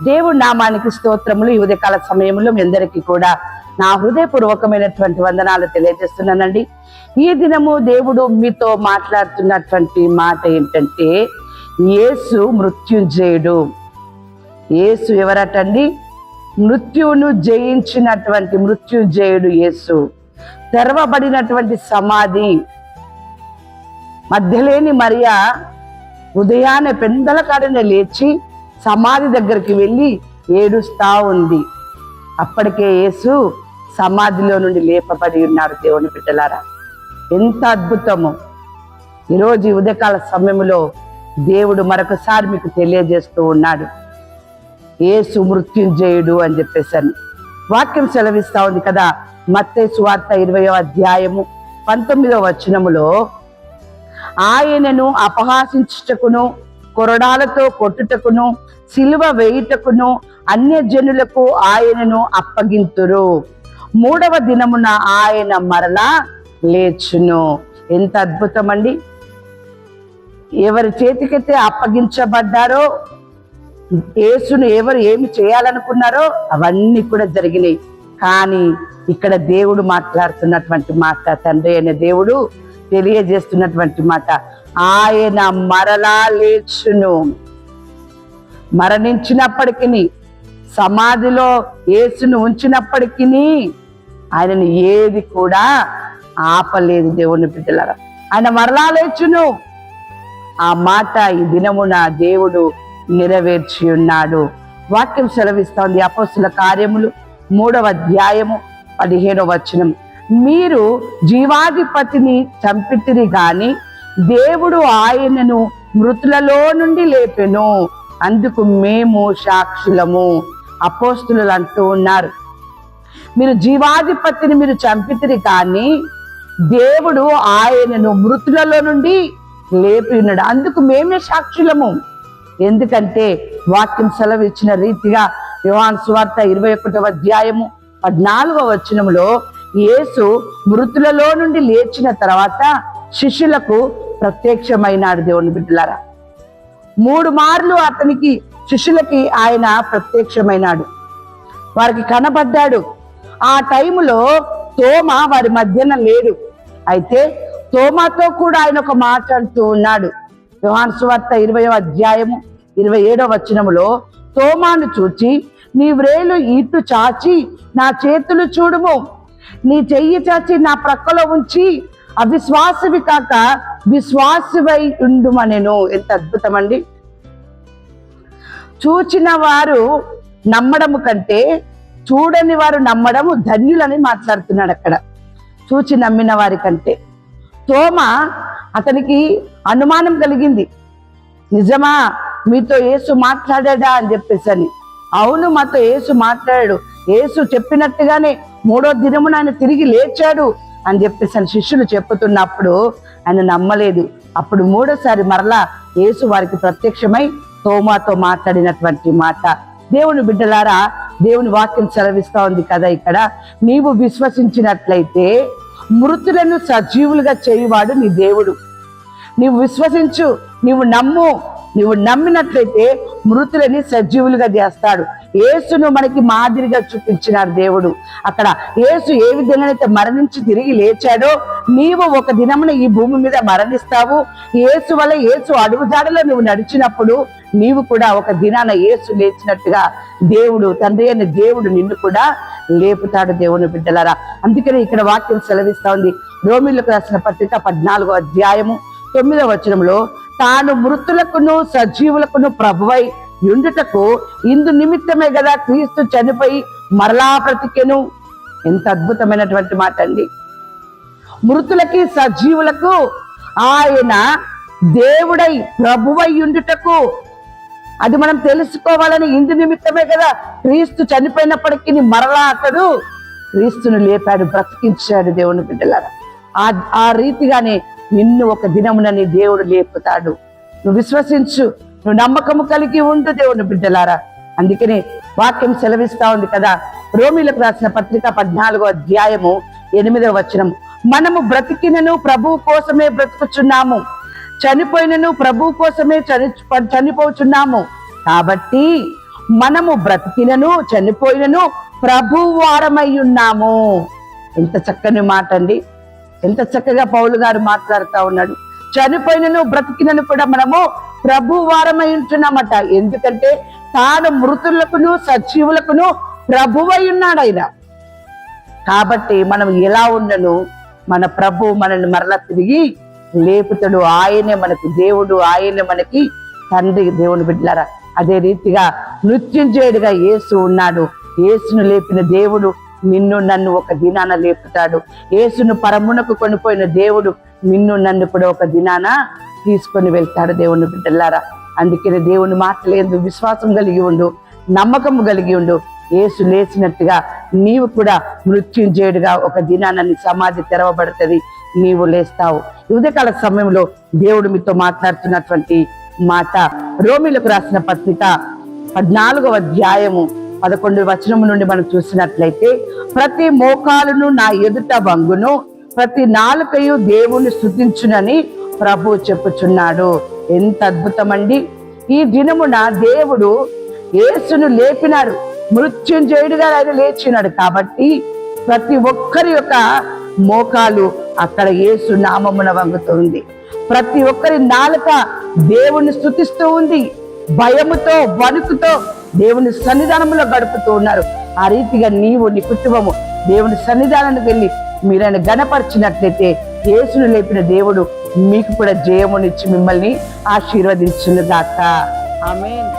దేవుడి నామానికి స్తోత్రములు. ఈ ఉదయకాల సమయంలో మీ అందరికీ కూడా నా హృదయపూర్వకమైనటువంటి వందనాలు తెలియజేస్తున్నానండి. ఈ దినము దేవుడు మీతో మాట్లాడుతున్నటువంటి మాట ఏంటంటే, యేసు మృత్యుంజయుడు. యేసు ఎవరటండి? మృత్యువును జయించినటువంటి మృత్యుంజయుడు యేసు. తెరవబడినటువంటి సమాధి. మధ్యలేని మరియా ఉదయాన్నే పెందల కాడన లేచి సమాధి దగ్గరికి వెళ్ళి ఏడుస్తా ఉంది. అప్పటికే యేసు సమాధిలో నుండి లేపబడి ఉన్నాడు. దేవుని బిడ్డలారా, ఎంత అద్భుతము! ఈరోజు ఈ ఉదయకాల సమయంలో దేవుడు మరొకసారి మీకు తెలియజేస్తూ ఉన్నాడు, యేసు మృత్యుంజయుడు అని చెప్పేసని. వాక్యం సెలవిస్తా ఉంది కదా, మత్తయి సువార్త 20వ అధ్యాయము 19వ వచనములో, ఆయనను అపహాసించుటకును కొరడాలతో కొట్టుటకును సిలువ వేయుటకును అన్యజనులకు ఆయనను అప్పగింతురు, 3వ దినమున ఆయన మరలా లేచును. ఎంత అద్భుతమండి! ఎవరి చేతికైతే అప్పగించబడ్డారో, యేసును ఎవరు ఏమి చేయాలనుకున్నారో అవన్నీ కూడా జరిగినాయి. కానీ ఇక్కడ దేవుడు మాట్లాడుతున్నటువంటి మాట, తండ్రి అయిన దేవుడు తెలియజేస్తున్నటువంటి మాట, ఆయన మరలా లేచును. మరణించినప్పటికీ, సమాధిలో యేసును ఉంచినప్పటికీ ఆయనను ఏది కూడా ఆపలేదు. దేవుని బిడ్డలారా, ఆయన మరలా లేచును. ఆ మాట ఈ దినమున దేవుడు నెరవేర్చి ఉన్నాడు. వాక్యం సెలవిస్తోంది, అపోస్తుల కార్యములు 3వ అధ్యాయము 15వ వచనం, మీరు జీవాధిపతిని చంపితిరి గాని దేవుడు ఆయనను మృతులలో నుండి లేపెను, అందుకు మేము సాక్షులము. అపోస్తులు అంటూ ఉన్నారు, మీరు జీవాధిపతిని మీరు చంపితిరి కానీ దేవుడు ఆయనను మృతులలో నుండి లేపి ఉన్నాడు, అందుకు మేమే సాక్షులము. ఎందుకంటే వాక్యం సెలవు ఇచ్చిన రీతిగా యోహాను సువార్త 21వ అధ్యాయము 14వ వచనములో, యేసు మృతులలో నుండి లేచిన తర్వాత శిష్యులకు ప్రత్యక్షమైనాడు. దేవుని బిడ్డలారా, 3 మార్లు అతనికి శిష్యులకి ఆయన ప్రత్యక్షమైనాడు, వారికి కనబడ్డాడు. ఆ టైములో తోమా వారి మధ్యన లేడు. అయితే తోమాతో కూడా ఆయన ఒక మాట అంటూ ఉన్నాడు. యోహాను సువార్త 20వ అధ్యాయము 27వ వచనములో, తోమాను చూచి నీ వ్రేలు ఇటు చాచి నా చేతులు చూడుము, నీ చెయ్యి చాచి నా ప్రక్కలో ఉంచి అవిశ్వాసివి కాక విశ్వాసివై ఉండుమనెను. ఎంత అద్భుతమండి! చూచిన వారు నమ్మడము కంటే చూడని వారు నమ్మడము ధన్యులని మాట్లాడుతున్నాడు అక్కడ. చూచి నమ్మిన వారి కంటే తోమా, అతనికి అనుమానం కలిగింది, నిజమా మీతో యేసు మాట్లాడా అని చెప్పేసని. అవును, మాతో యేసు మాట్లాడాడు, యేసు చెప్పినట్టుగానే 3వ దినమున ఆయన తిరిగి లేచాడు అని చెప్పేసి శిష్యులు చెప్పుతున్నప్పుడు ఆయన నమ్మలేదు. అప్పుడు 3వసారి మరలా యేసు వారికి ప్రత్యక్షమై తోమాతో మాట్లాడినటువంటి మాట. దేవుని బిడ్డలారా, దేవుని వాక్యం సెలవిస్తా ఉంది కదా ఇక్కడ, నీవు విశ్వసించినట్లయితే మృతులను సజీవులుగా చేయువాడు నీ దేవుడు. నీవు విశ్వసించు, నీవు నమ్ము, నీవు నమ్మినట్లయితే మృతులని సజీవులుగా చేస్తాడు. యేసును మనకి మాదిరిగా చూపించినాడు దేవుడు. అక్కడ యేసు ఏ విధంగానైతే మరణించి తిరిగి లేచాడో, నీవు ఒక దినమున ఈ భూమి మీద మరణిస్తావు. యేసు వల్ల, యేసు అడుగుజాడలో నువ్వు నడిచినప్పుడు నీవు కూడా ఒక దినాన యేసు లేచినట్టుగా దేవుడు, తండ్రి అయిన దేవుడు నిన్ను కూడా లేపుతాడు. దేవుని బిడ్డలారా, అందుకని ఇక్కడ వాక్యం సెలవిస్తా ఉంది, రోమీయులకు రాసిన పత్రిక 14వ అధ్యాయము 9వ వచనంలో, తాను మృతులకును సజీవులకును ప్రభువై యుండుటకు ఇందు నిమిత్తమే కదా క్రీస్తు చనిపోయి మరలా బ్రతికెను. ఎంత అద్భుతమైనటువంటి మాట అండి! మృతులకి సజీవులకు ఆయన దేవుడై ప్రభువై యుండుటకు, అది మనం తెలుసుకోవాలని ఇందు నిమిత్తమే కదా క్రీస్తు చనిపోయినప్పటికీ మరలా అతడు క్రీస్తును లేపాడు, బ్రతికించాడు. దేవుని బిడ్డలారా, ఆ రీతిగానే నిన్ను ఒక దినమున నీ దేవుడు లేపుతాడు. నువ్వు విశ్వసించు, నువ్వు నమ్మకము కలిగి ఉండు. దేవుని బిడ్డలారా, అందుకనే వాక్యం సెలవిస్తా ఉంది కదా, రోమీయులకు రాసిన పత్రిక 14వ అధ్యాయము 8వ వచనం, మనము బ్రతికినను ప్రభువు కోసమే బ్రతుకుచున్నాము, చనిపోయినను ప్రభు కోసమే చనిపోచున్నాము. కాబట్టి మనము బ్రతికినను చనిపోయినను ప్రభువారమై ఉన్నాము. ఎంత చక్కని మాట అండి! ఎంత చక్కగా పౌలు గారు మాట్లాడుతా ఉన్నాడు. చనిపోయినను బ్రతికినను కూడా మనము ప్రభువారమై ఉంటున్నామట. ఎందుకంటే తాను మృతులకును సజీవులకును ప్రభువై ఉన్నాడు ఆయన. కాబట్టి మనం ఎలా ఉండను, మన ప్రభు మనల్ని మరలా తిరిగి లేపుతాడు. ఆయనే మనకు దేవుడు, ఆయనే మనకి తండ్రి. దేవుని బిడ్డలారా, అదే రీతిగా మృత్యుంజయుడిగా యేసు ఉన్నాడు. యేసును లేపిన దేవుడు నిన్ను నన్ను ఒక దినాన లేపుతాడు. యేసును పరమునకు కొనిపోయిన దేవుడు నిన్ను నన్ను కూడా ఒక దినాన తీసుకొని వెళ్తాడు. దేవుని బిడ్డలారా, అందుకనే దేవుని మాటలందు విశ్వాసం కలిగి ఉండు, నమ్మకము కలిగి ఉండు. యేసు లేచినట్టుగా నీవు కూడా మృత్యుంజయుడిగా ఒక దినాన నీ సమాధి తెరవబడుతుంది, నీవు లేస్తావు. ఉదయకాల సమయంలో దేవుడు మీతో మాట్లాడుతున్నటువంటి మాట రోమీలకు రాసిన పత్రిక 14వ అధ్యాయము 11వ వచనము నుండి మనం చూసినట్లయితే, ప్రతి మోకాలును నా ఎదుట వంగును, ప్రతి నాలుకయు దేవుని స్తుతించునని ప్రభు చెప్పుచున్నాడు. ఎంత అద్భుతమండి! ఈ దినమున దేవుడు యేసును లేపినాడు, మృత్యుంజయుడిగా ఆయన లేచినాడు. కాబట్టి ప్రతి ఒక్కరి యొక్క మోకాలు అక్కడ యేసు నామమున వంగుతుంది. ప్రతి ఒక్కరి నాలుక దేవుని స్తుతిస్తూ ఉంది. భయముతో వణుకుతో దేవుని సన్నిధానంలో గడుపుతూ ఉన్నారు. ఆ రీతిగా నీవు నీ కుటుంబము దేవుని సన్నిధానానికి వెళ్ళి మీరైనా గణపరిచినట్లయితే యేసును లేపిన దేవుడు మీకు కూడా జయమునిచ్చి మిమ్మల్ని ఆశీర్వదించును గాక. ఆమేన్.